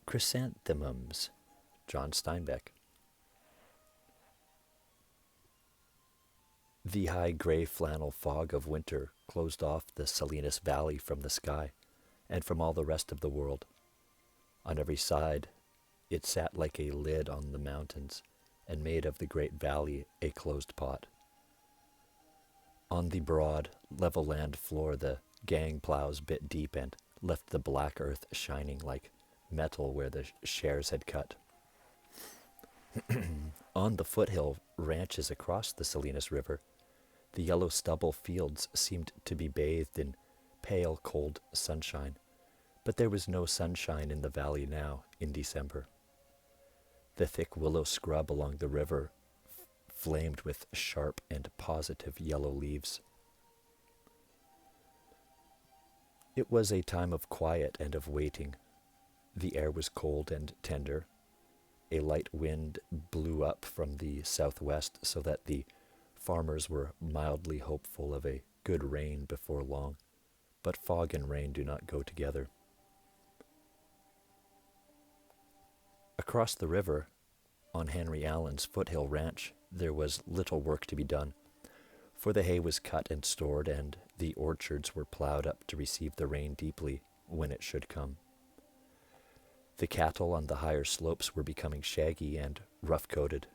Chrysanthemums, John Steinbeck. The high gray flannel fog of winter closed off the Salinas Valley from the sky and from all the rest of the world. On every side, it sat like a lid on the mountains and made of the great valley a closed pot. On the broad, level land floor, the gang plows bit deep and left the black earth shining like metal where the shares had cut. On the foothill ranches across the Salinas River, the yellow stubble fields seemed to be bathed in pale, cold sunshine, but there was no sunshine in the valley now in December. The thick willow scrub along the river flamed with sharp and positive yellow leaves. It was a time of quiet and of waiting. The air was cold and tender. A light wind blew up from the southwest so that the farmers were mildly hopeful of a good rain before long, but fog and rain do not go together. Across the river, on Henry Allen's foothill ranch, there was little work to be done, for the hay was cut and stored, and the orchards were plowed up to receive the rain deeply when it should come. The cattle on the higher slopes were becoming shaggy and rough-coated.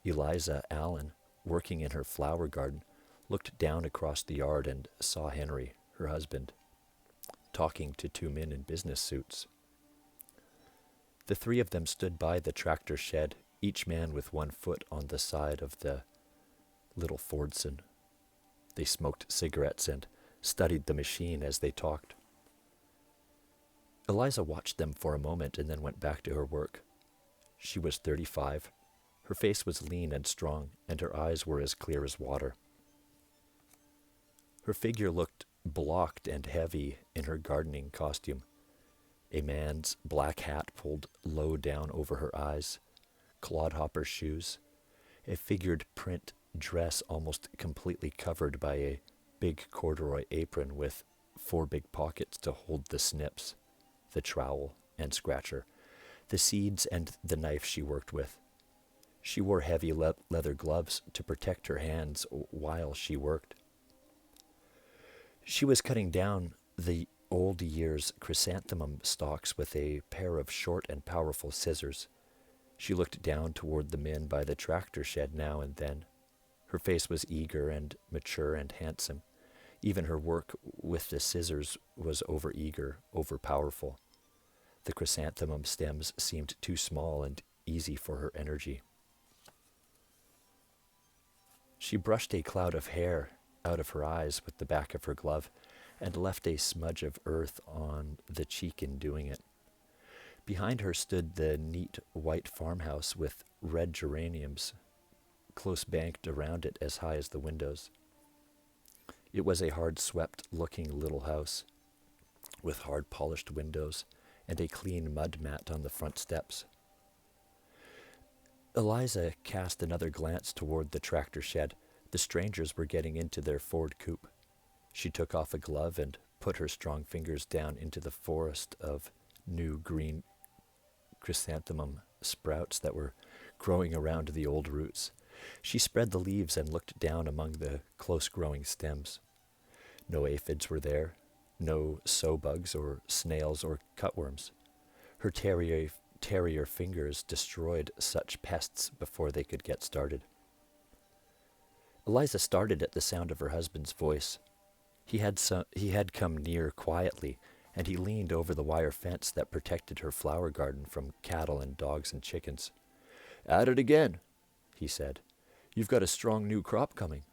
Elisa Allen, working in her flower garden, looked down across the yard and saw Henry, her husband, talking to two men in business suits. The three of them stood by the tractor shed, each man with one foot on the side of the little Fordson. They smoked cigarettes and studied the machine as they talked. Elisa watched them for a moment and then went back to her work. She was 35. Her face was lean and strong, and her eyes were as clear as water. Her figure looked blocked and heavy in her gardening costume. A man's black hat pulled low down over her eyes, clodhopper shoes, a figured print dress almost completely covered by a big corduroy apron with 4 big pockets to hold the snips, the trowel and scratcher, the seeds and the knife she worked with. She wore heavy leather gloves to protect her hands while she worked. She was cutting down the old year's chrysanthemum stalks with a pair of short and powerful scissors. She looked down toward the men by the tractor shed now and then. Her face was eager and mature and handsome. Even her work with the scissors was over-eager, over-powerful. The chrysanthemum stems seemed too small and easy for her energy. She brushed a cloud of hair out of her eyes with the back of her glove and left a smudge of earth on the cheek in doing it. Behind her stood the neat white farmhouse with red geraniums close banked around it as high as the windows. It was a hard-swept-looking little house with hard-polished windows and a clean mud mat on the front steps. Elisa cast another glance toward the tractor shed. The strangers were getting into their Ford coupe. She took off a glove and put her strong fingers down into the forest of new green chrysanthemum sprouts that were growing around the old roots. She spread the leaves and looked down among the close-growing stems. No aphids were there, no sow bugs or snails or cutworms. Her terrier fingers destroyed such pests before they could get started. Elisa started at the sound of her husband's voice. He had come near quietly, and he leaned over the wire fence that protected her flower garden from cattle and dogs and chickens. "At it again," he said. "You've got a strong new crop coming."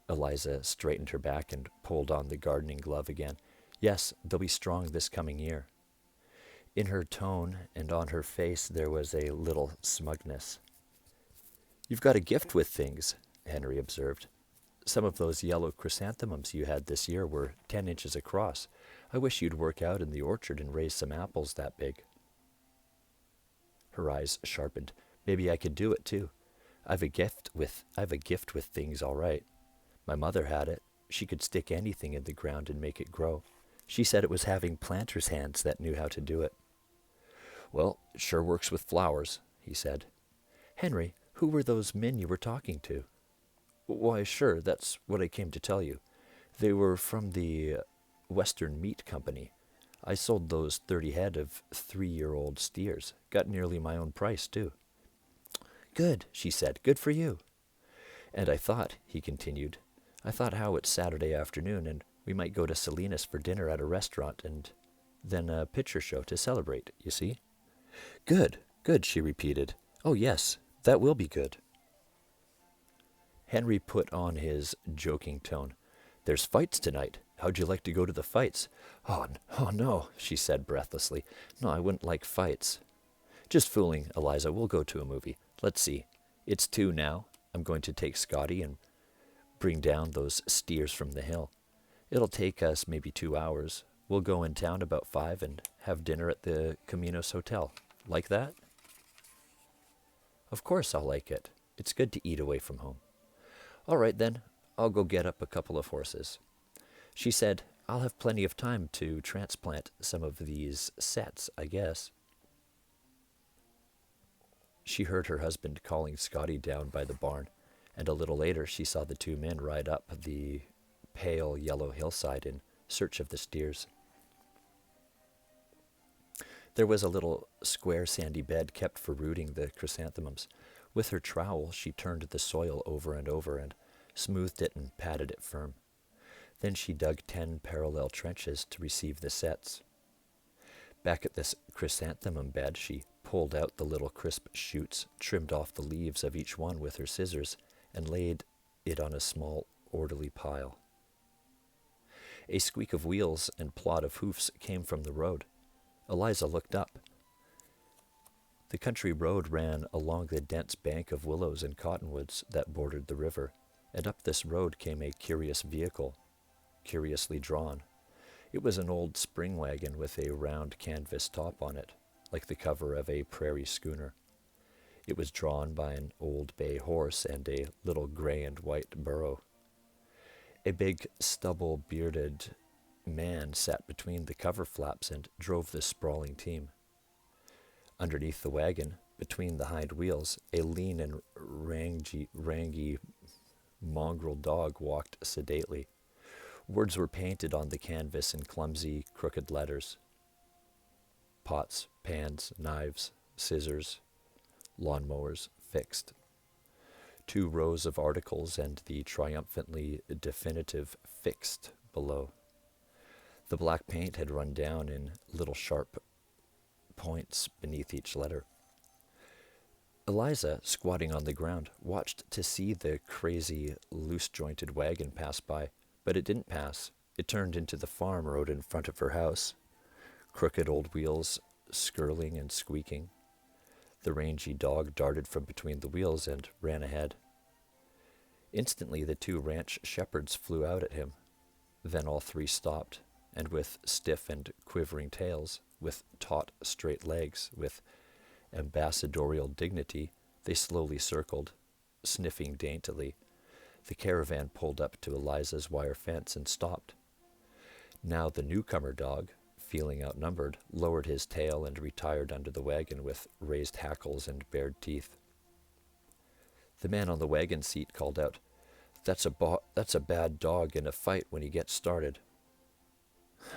Elisa straightened her back and pulled on the gardening glove again. "Yes, they'll be strong this coming year." In her tone and on her face there was a little smugness. "You've got a gift with things," Henry observed. "Some of those yellow chrysanthemums you had this year were 10 inches across. I wish you'd work out in the orchard and raise some apples that big." Her eyes sharpened. "Maybe I could do it too. I've a gift with things, all right. My mother had it. She could stick anything in the ground and make it grow. She said it was having planters' hands that knew how to do it. Well, it sure works with flowers, he said. Henry, who were those men you were talking to? Why, sure, that's what I came to tell you. They were from the Western Meat Company. I sold those 30 head of 3-year-old steers. Got nearly my own price, too. Good, she said. Good for you. And I thought, he continued, I thought how it's Saturday afternoon and we might go to Salinas for dinner at a restaurant and then a picture show to celebrate, you see? Good, good, she repeated. Oh, yes, that will be good. Henry put on his joking tone. There's fights tonight. How'd you like to go to the fights? Oh, no, she said breathlessly. No, I wouldn't like fights. Just fooling, Eliza. We'll go to a movie. Let's see. It's 2 now. I'm going to take Scotty and bring down those steers from the hill. It'll take us maybe 2 hours. We'll go in town about 5 and have dinner at the Caminos Hotel. Like that? Of course I'll like it. It's good to eat away from home. All right, then. I'll go get up a couple of horses. She said, I'll have plenty of time to transplant some of these sets, I guess. She heard her husband calling Scotty down by the barn, and a little later she saw the 2 men ride up the pale yellow hillside in search of the steers. There was a little square sandy bed kept for rooting the chrysanthemums. With her trowel she turned the soil over and over and smoothed it and patted it firm. Then she dug 10 parallel trenches to receive the sets. Back at this chrysanthemum bed, she pulled out the little crisp shoots, trimmed off the leaves of each one with her scissors, and laid it on a small, orderly pile. A squeak of wheels and plod of hoofs came from the road. Eliza looked up. The country road ran along the dense bank of willows and cottonwoods that bordered the river, and up this road came a curious vehicle, curiously drawn. It was an old spring wagon with a round canvas top on it, like the cover of a prairie schooner. It was drawn by an old bay horse and a little gray and white burro. A big, stubble-bearded man sat between the cover flaps and drove the sprawling team. Underneath the wagon, between the hind wheels, a lean and rangy mongrel dog walked sedately. Words were painted on the canvas in clumsy, crooked letters. Pots, pans, knives, scissors, lawnmowers, fixed. 2 rows of articles and the triumphantly definitive fixed below. The black paint had run down in little sharp points beneath each letter. Eliza, squatting on the ground, watched to see the crazy, loose-jointed wagon pass by, but it didn't pass. It turned into the farm road in front of her house, crooked old wheels skirling and squeaking. The rangy dog darted from between the wheels and ran ahead. Instantly, the 2 ranch shepherds flew out at him. Then all 3 stopped, and with stiff and quivering tails, with taut, straight legs, with ambassadorial dignity, they slowly circled, sniffing daintily. The caravan pulled up to Eliza's wire fence and stopped. Now the newcomer dog, feeling outnumbered, lowered his tail and retired under the wagon with raised hackles and bared teeth. The man on the wagon seat called out, That's a bad dog in a fight when he gets started."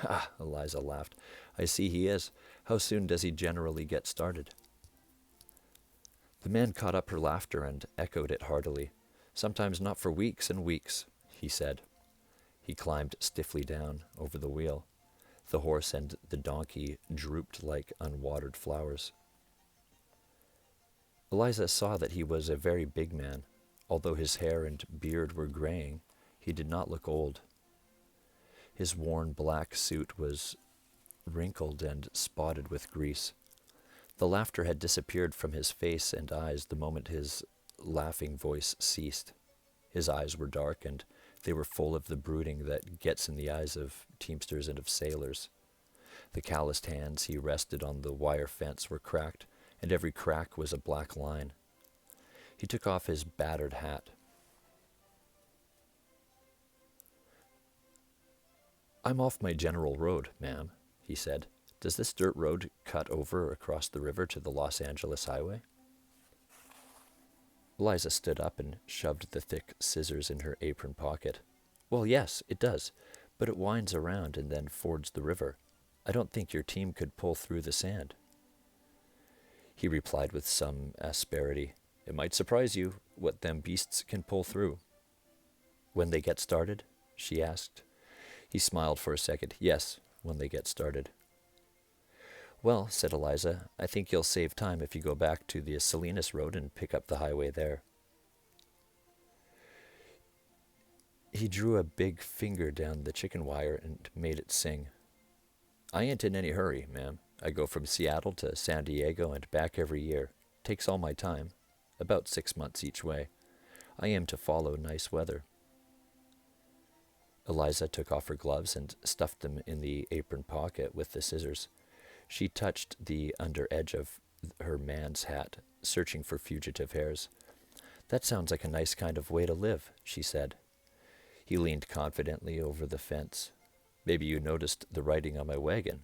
"Ha," Eliza laughed. "I see he is. How soon does he generally get started?" The man caught up her laughter and echoed it heartily. "Sometimes not for weeks and weeks," he said. He climbed stiffly down over the wheel. The horse and the donkey drooped like unwatered flowers. Eliza saw that he was a very big man. Although his hair and beard were graying, he did not look old. His worn black suit was wrinkled and spotted with grease. The laughter had disappeared from his face and eyes the moment his laughing voice ceased. His eyes were dark, and they were full of the brooding that gets in the eyes of teamsters and of sailors. The calloused hands he rested on the wire fence were cracked, and every crack was a black line. He took off his battered hat. I'm off my general road, ma'am, he said. Does this dirt road cut over across the river to the Los Angeles highway? Eliza stood up and shoved the thick scissors in her apron pocket. Well, yes, it does, but it winds around and then fords the river. I don't think your team could pull through the sand. He replied with some asperity. It might surprise you what them beasts can pull through. When they get started? She asked. He smiled for a second. Yes, when they get started. Well, said Eliza, I think you'll save time if you go back to the Salinas Road and pick up the highway there. He drew a big finger down the chicken wire and made it sing. I ain't in any hurry, ma'am. I go from Seattle to San Diego and back every year. Takes all my time. About 6 months each way. I aim to follow nice weather. Eliza took off her gloves and stuffed them in the apron pocket with the scissors. She touched the under edge of her man's hat, searching for fugitive hairs. That sounds like a nice kind of way to live, she said. He leaned confidently over the fence. Maybe you noticed the writing on my wagon.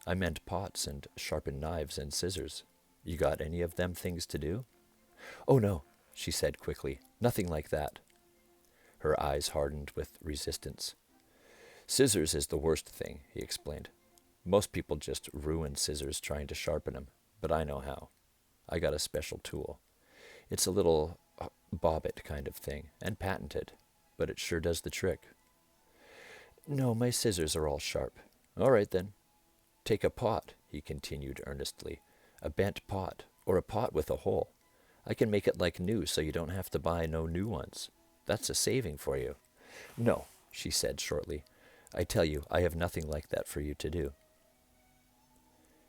I meant pots and sharpened knives and scissors. You got any of them things to do? Oh, no, she said quickly. Nothing like that. Her eyes hardened with resistance. Scissors is the worst thing, he explained. Most people just ruin scissors trying to sharpen them, but I know how. I got a special tool. It's a little bobbit kind of thing, and patented, but it sure does the trick. No, my scissors are all sharp. All right, then. Take a pot, he continued earnestly. A bent pot, or a pot with a hole. I can make it like new so you don't have to buy no new ones. That's a saving for you. No, she said shortly. I tell you, I have nothing like that for you to do.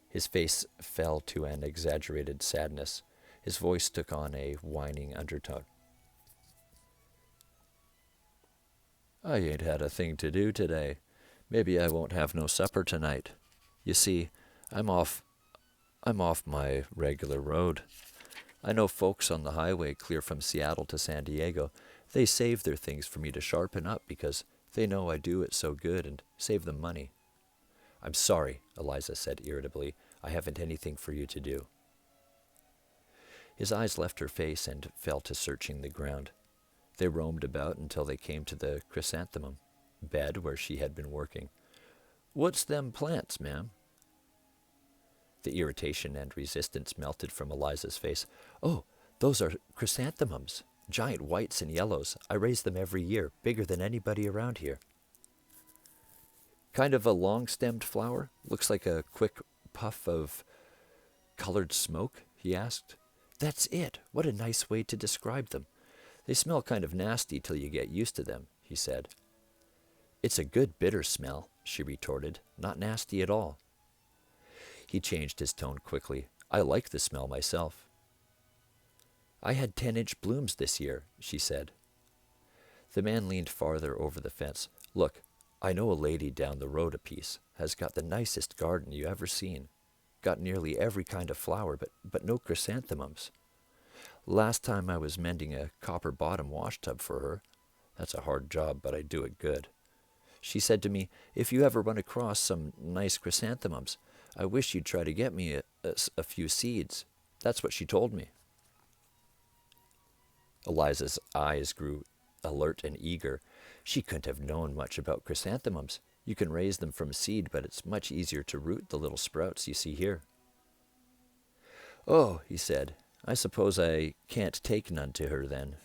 His face fell to an exaggerated sadness. His voice took on a whining undertone. I ain't had a thing to do today. Maybe I won't have no supper tonight. You see, I'm off my regular road. I know folks on the highway clear from Seattle to San Diego. They save their things for me to sharpen up because they know I do it so good and save them money. I'm sorry, Eliza said irritably. I haven't anything for you to do. His eyes left her face and fell to searching the ground. They roamed about until they came to the chrysanthemum bed where she had been working. What's them plants, ma'am? The irritation and resistance melted from Eliza's face. Oh, those are chrysanthemums. Giant whites and yellows. I raise them every year, bigger than anybody around here. Kind of a long-stemmed flower? Looks like a quick puff of colored smoke, he asked. That's it. What a nice way to describe them. They smell kind of nasty till you get used to them, he said. It's a good bitter smell, she retorted. Not nasty at all. He changed his tone quickly. I like the smell myself. I had 10-inch blooms this year, she said. The man leaned farther over the fence. Look, I know a lady down the road a piece. Has got the nicest garden you ever seen. Got nearly every kind of flower, but no chrysanthemums. Last time I was mending a copper-bottom washtub for her. That's a hard job, but I do it good. She said to me, if you ever run across some nice chrysanthemums, I wish you'd try to get me a few seeds. That's what she told me. Eliza's eyes grew alert and eager. She couldn't have known much about chrysanthemums. You can raise them from seed, but it's much easier to root the little sprouts you see here. Oh, he said, I suppose I can't take none to her then.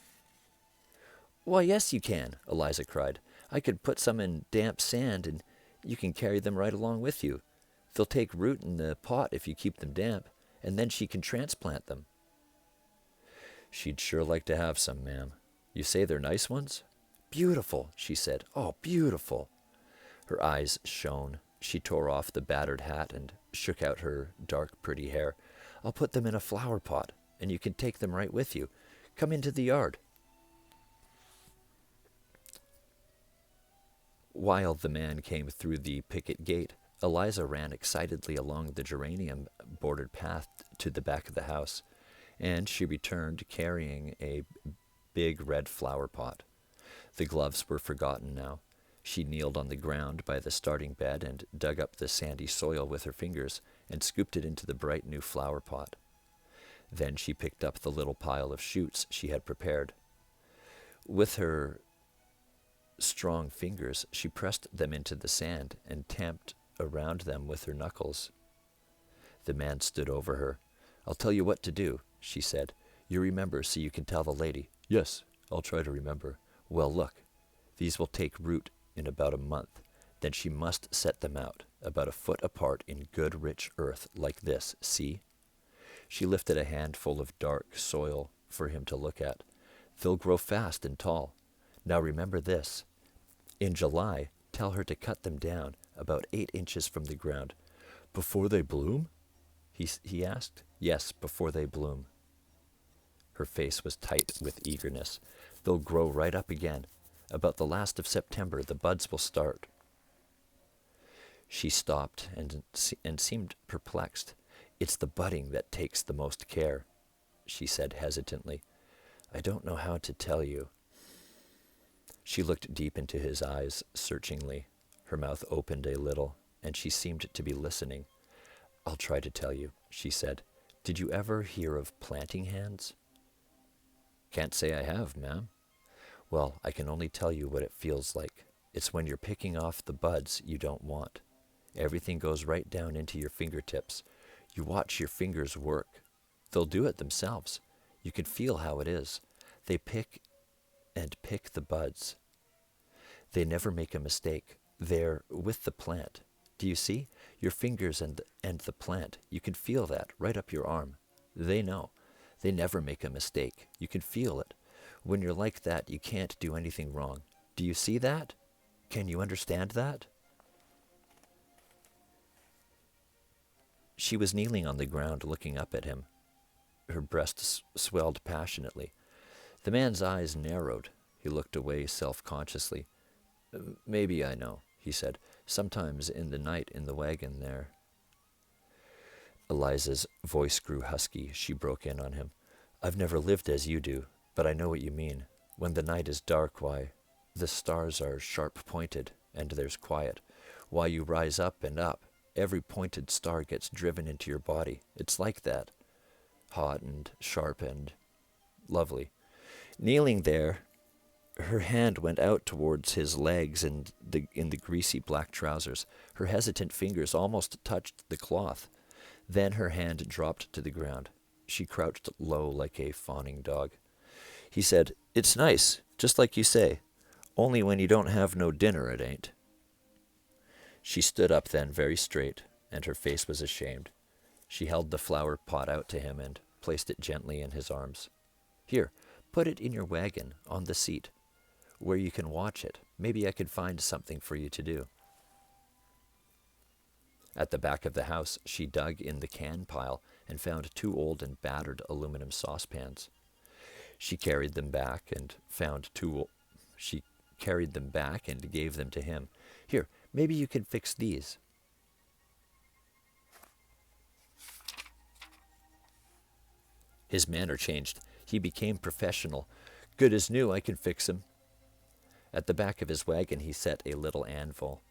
Why, yes, you can, Eliza cried. I could put some in damp sand, and you can carry them right along with you. They'll take root in the pot if you keep them damp, and then she can transplant them. She'd sure like to have some, ma'am. You say they're nice ones? Beautiful, she said. Oh, beautiful. Her eyes shone. She tore off the battered hat and shook out her dark, pretty hair. I'll put them in a flower pot, and you can take them right with you. Come into the yard. While the man came through the picket gate, Eliza ran excitedly along the geranium-bordered path to the back of the house, and she returned carrying a big red flower pot. The gloves were forgotten now. She kneeled on the ground by the starting bed and dug up the sandy soil with her fingers and scooped it into the bright new flower pot. Then she picked up the little pile of shoots she had prepared. With her strong fingers, she pressed them into the sand and tamped around them with her knuckles. The man stood over her. "I'll tell you what to do," she said. "You remember so you can tell the lady." "Yes, I'll try to remember." "Well, look, these will take root in about a month. Then she must set them out, about a foot apart in good rich earth, like this, see?" She lifted a handful of dark soil for him to look at. "They'll grow fast and tall. Now remember this. In July, tell her to cut them down about 8 inches from the ground." "Before they bloom?" he asked. "Yes, before they bloom." Her face was tight with eagerness. "They'll grow right up again. About the last of September, the buds will start." She stopped and seemed perplexed. "It's the budding that takes the most care," she said hesitantly. "I don't know how to tell you." She looked deep into his eyes searchingly. Her mouth opened a little, and she seemed to be listening. "I'll try to tell you," she said. "Did you ever hear of planting hands?" "Can't say I have, ma'am." "Well, I can only tell you what it feels like. It's when you're picking off the buds you don't want. Everything goes right down into your fingertips. You watch your fingers work. They'll do it themselves. You can feel how it is. They pick and pick the buds. They never make a mistake. They're with the plant. Do you see? Your fingers and the plant. You can feel that right up your arm. They know. They never make a mistake. You can feel it. When you're like that, you can't do anything wrong. Do you see that? Can you understand that?" She was kneeling on the ground looking up at him. Her breast swelled passionately. The man's eyes narrowed. He looked away self-consciously. "Maybe I know," he said. "Sometimes in the night in the wagon there." Elisa's voice grew husky. She broke in on him. "I've never lived as you do, but I know what you mean. When the night is dark, why, the stars are sharp-pointed, and there's quiet. Why, you rise up and up. Every pointed star gets driven into your body. It's like that. Hot and sharp and lovely." Kneeling there, her hand went out towards his legs in the greasy black trousers. Her hesitant fingers almost touched the cloth. Then her hand dropped to the ground. She crouched low like a fawning dog. He said, "It's nice, just like you say. Only when you don't have no dinner, it ain't." She stood up then very straight, and her face was ashamed. She held the flower pot out to him and placed it gently in his arms. "Here, put it in your wagon, on the seat, where you can watch it. Maybe I can find something for you to do." At the back of the house, she dug in the can pile and found 2 old and battered aluminum saucepans. She carried them back and gave them to him. "Here, maybe you can fix these." His manner changed. He became professional. "Good as new, I can fix 'em." At the back of his wagon he set a little anvil,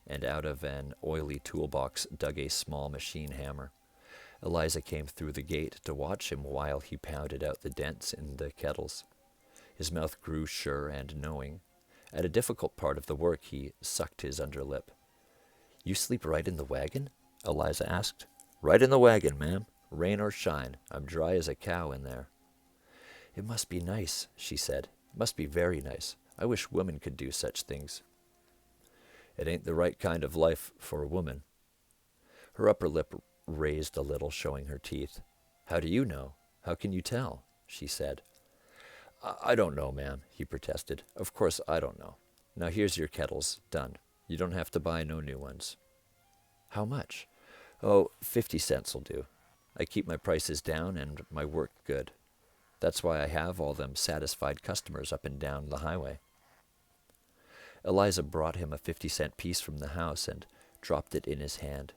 and out of an oily toolbox dug a small machine hammer. Eliza came through the gate to watch him while he pounded out the dents in the kettles. His mouth grew sure and knowing. At a difficult part of the work he sucked his underlip. "You sleep right in the wagon?" Eliza asked. "Right in the wagon, ma'am. Rain or shine, I'm dry as a cow in there." "It must be nice," she said. "It must be very nice. I wish women could do such things." "It ain't the right kind of life for a woman." Her upper lip raised a little, showing her teeth. "How do you know? How can you tell?" she said. I don't know, ma'am," he protested. "Of course I don't know. Now here's your kettles, done. You don't have to buy no new ones." "How much?" "Oh, 50 cents will do. I keep my prices down and my work good. That's why I have all them satisfied customers up and down the highway." Eliza brought him a 50-cent piece from the house and dropped it in his hand.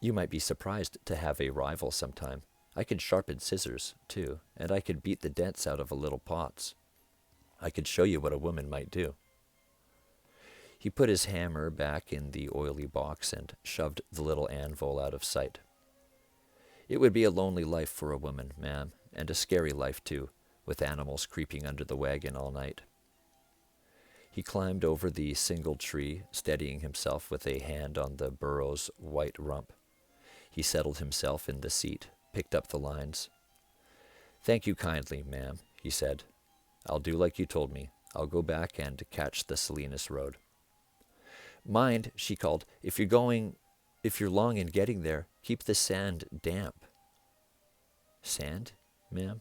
"You might be surprised to have a rival sometime. I can sharpen scissors, too, and I can beat the dents out of a little pots. I could show you what a woman might do." He put his hammer back in the oily box and shoved the little anvil out of sight. It would be a lonely life for a woman, ma'am, and a scary life, too, with animals creeping under the wagon all night. He climbed over the single tree, steadying himself with a hand on the burro's white rump. He settled himself in the seat, picked up the lines. "Thank you kindly, ma'am," he said. "I'll do like you told me. I'll go back and catch the Salinas road." "Mind," she called, if you're long in getting there, keep the sand damp." "Sand, ma'am?"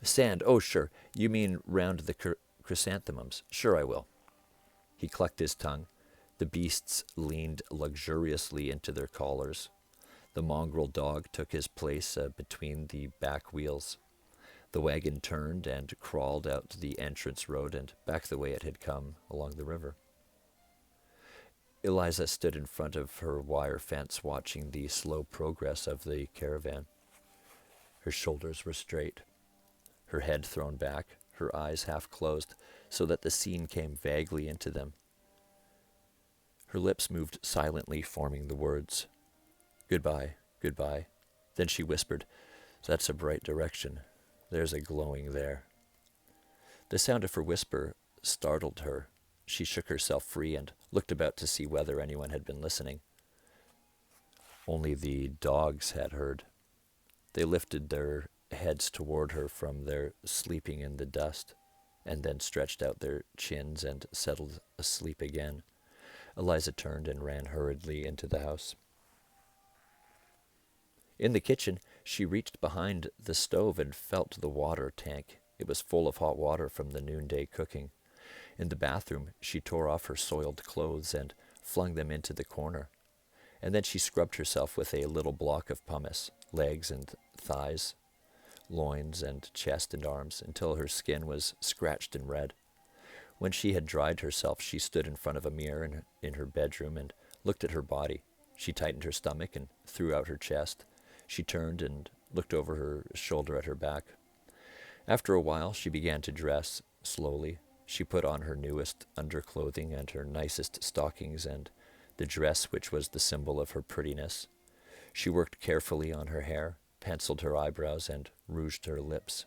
"Sand, oh sure. You mean round the chrysanthemums. Sure I will." He clucked his tongue. The beasts leaned luxuriously into their collars. The mongrel dog took his place between the back wheels. The wagon turned and crawled out the entrance road and back the way it had come, along the river. Eliza stood in front of her wire fence watching the slow progress of the caravan. Her shoulders were straight, her head thrown back, her eyes half closed, so that the scene came vaguely into them. Her lips moved silently, forming the words, "Goodbye, goodbye." Then she whispered, "That's a bright direction. There's a glowing there." The sound of her whisper startled her. She shook herself free and looked about to see whether anyone had been listening. Only the dogs had heard. They lifted their heads toward her from their sleeping in the dust, and then stretched out their chins and settled asleep again. Eliza turned and ran hurriedly into the house. In the kitchen, she reached behind the stove and felt the water tank. It was full of hot water from the noonday cooking. In the bathroom, she tore off her soiled clothes and flung them into the corner. And then she scrubbed herself with a little block of pumice, legs and thighs, loins and chest and arms, until her skin was scratched and red. When she had dried herself, she stood in front of a mirror in her bedroom and looked at her body. She tightened her stomach and threw out her chest. She turned and looked over her shoulder at her back. After a while, she began to dress, slowly. She put on her newest underclothing and her nicest stockings and the dress which was the symbol of her prettiness. She worked carefully on her hair, penciled her eyebrows, and rouged her lips.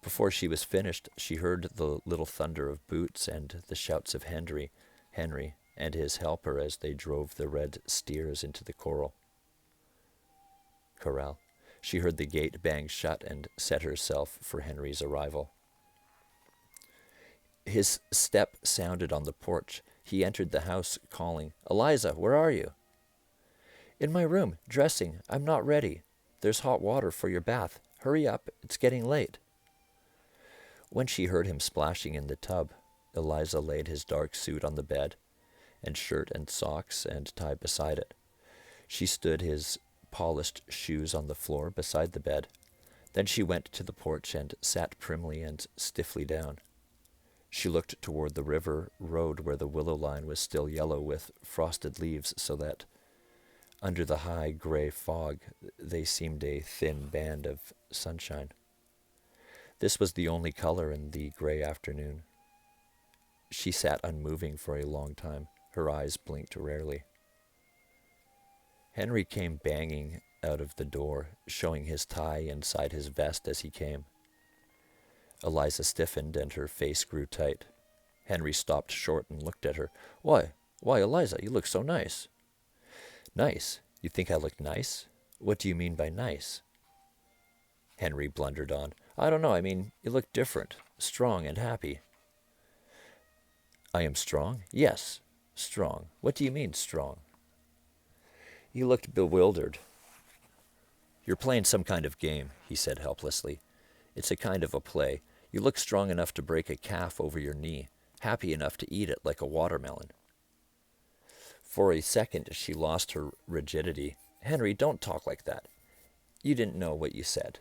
Before she was finished, she heard the little thunder of boots and the shouts of Henry, and his helper as they drove the red steers into the corral. She heard the gate bang shut and set herself for Henry's arrival. His step sounded on the porch. He entered the house, calling, "Eliza, where are you?" "In my room, dressing. I'm not ready. There's hot water for your bath. Hurry up, it's getting late." When she heard him splashing in the tub, Eliza laid his dark suit on the bed, and shirt and socks and tie beside it. She stood his polished shoes on the floor beside the bed. Then she went to the porch and sat primly and stiffly down. She looked toward the river road where the willow line was still yellow with frosted leaves, so that under the high gray fog they seemed a thin band of sunshine. This was the only color in the gray afternoon. She sat unmoving for a long time. Her eyes blinked rarely. Henry came banging out of the door, showing his tie inside his vest as he came. Eliza stiffened and her face grew tight. Henry stopped short and looked at her. Why, Eliza, you look so nice." "Nice? You think I look nice? What do you mean by nice?" Henry blundered on. "I don't know, I mean, you look different, strong and happy." "I am strong? Yes, strong. What do you mean, strong?" He looked bewildered. "You're playing some kind of game," he said helplessly. "It's a kind of a play. You look strong enough to break a calf over your knee, happy enough to eat it like a watermelon." For a second she lost her rigidity. "Henry, don't talk like that. You didn't know what you said."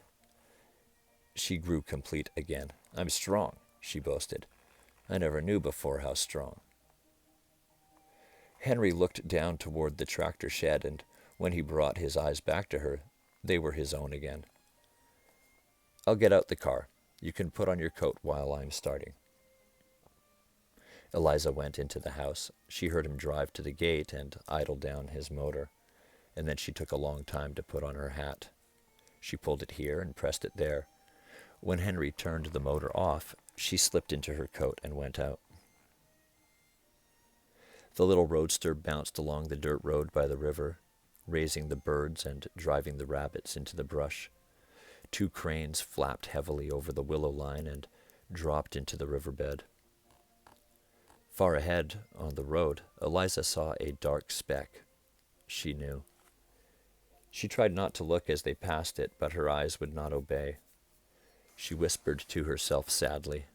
She grew complete again. "I'm strong," she boasted. "I never knew before how strong." Henry looked down toward the tractor shed, and when he brought his eyes back to her, they were his own again. "I'll get out the car. You can put on your coat while I'm starting." Eliza went into the house. She heard him drive to the gate and idle down his motor, and then she took a long time to put on her hat. She pulled it here and pressed it there. When Henry turned the motor off, she slipped into her coat and went out. The little roadster bounced along the dirt road by the river, raising the birds and driving the rabbits into the brush. 2 cranes flapped heavily over the willow line and dropped into the riverbed. Far ahead, on the road, Eliza saw a dark speck. She knew. She tried not to look as they passed it, but her eyes would not obey. She whispered to herself sadly,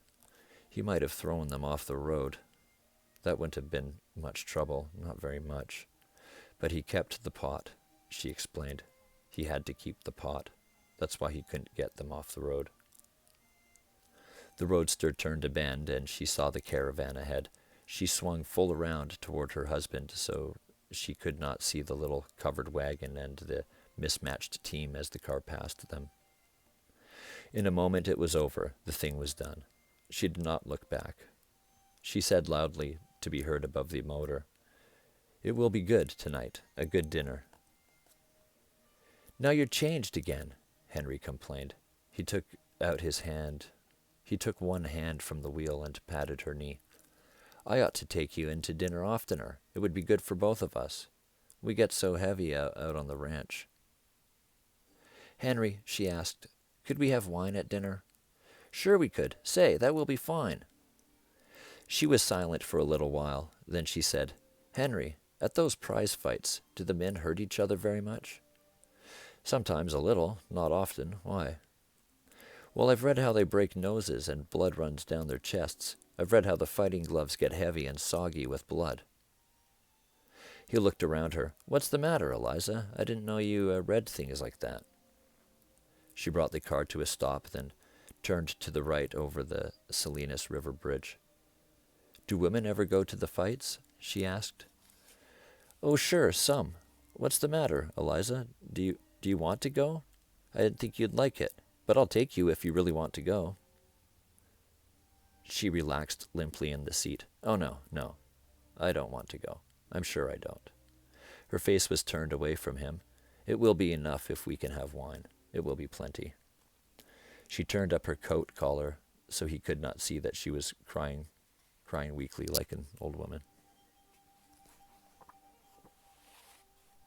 "He might have thrown them off the road. That wouldn't have been much trouble, not very much. But he kept the pot," she explained. "He had to keep the pot. That's why he couldn't get them off the road." The roadster turned a bend, and she saw the caravan ahead. She swung full around toward her husband, so she could not see the little covered wagon and the mismatched team as the car passed them. In a moment it was over. The thing was done. She did not look back. She said loudly, to be heard above the motor, "It will be good tonight, a good dinner." "Now you're changed again," Henry complained. He took one hand from the wheel and patted her knee. "I ought to take you in to dinner oftener. It would be good for both of us. We get so heavy out on the ranch." "Henry," she asked, "could we have wine at dinner?" "Sure we could. Say, that will be fine." She was silent for a little while. Then she said, "Henry, at those prize fights, do the men hurt each other very much?" "Sometimes a little, not often. Why?" "Well, I've read how they break noses and blood runs down their chests. I've read how the fighting gloves get heavy and soggy with blood." He looked around her. "What's the matter, Eliza? I didn't know you read things like that." She brought the car to a stop, then turned to the right over the Salinas River bridge. "Do women ever go to the fights?" she asked. "Oh, sure, some. What's the matter, Eliza? Do you want to go? I didn't think you'd like it, but I'll take you if you really want to go." She relaxed limply in the seat. "Oh, no. I don't want to go. I'm sure I don't." Her face was turned away from him. "It will be enough if we can have wine. It will be plenty." She turned up her coat collar so he could not see that she was crying weakly like an old woman.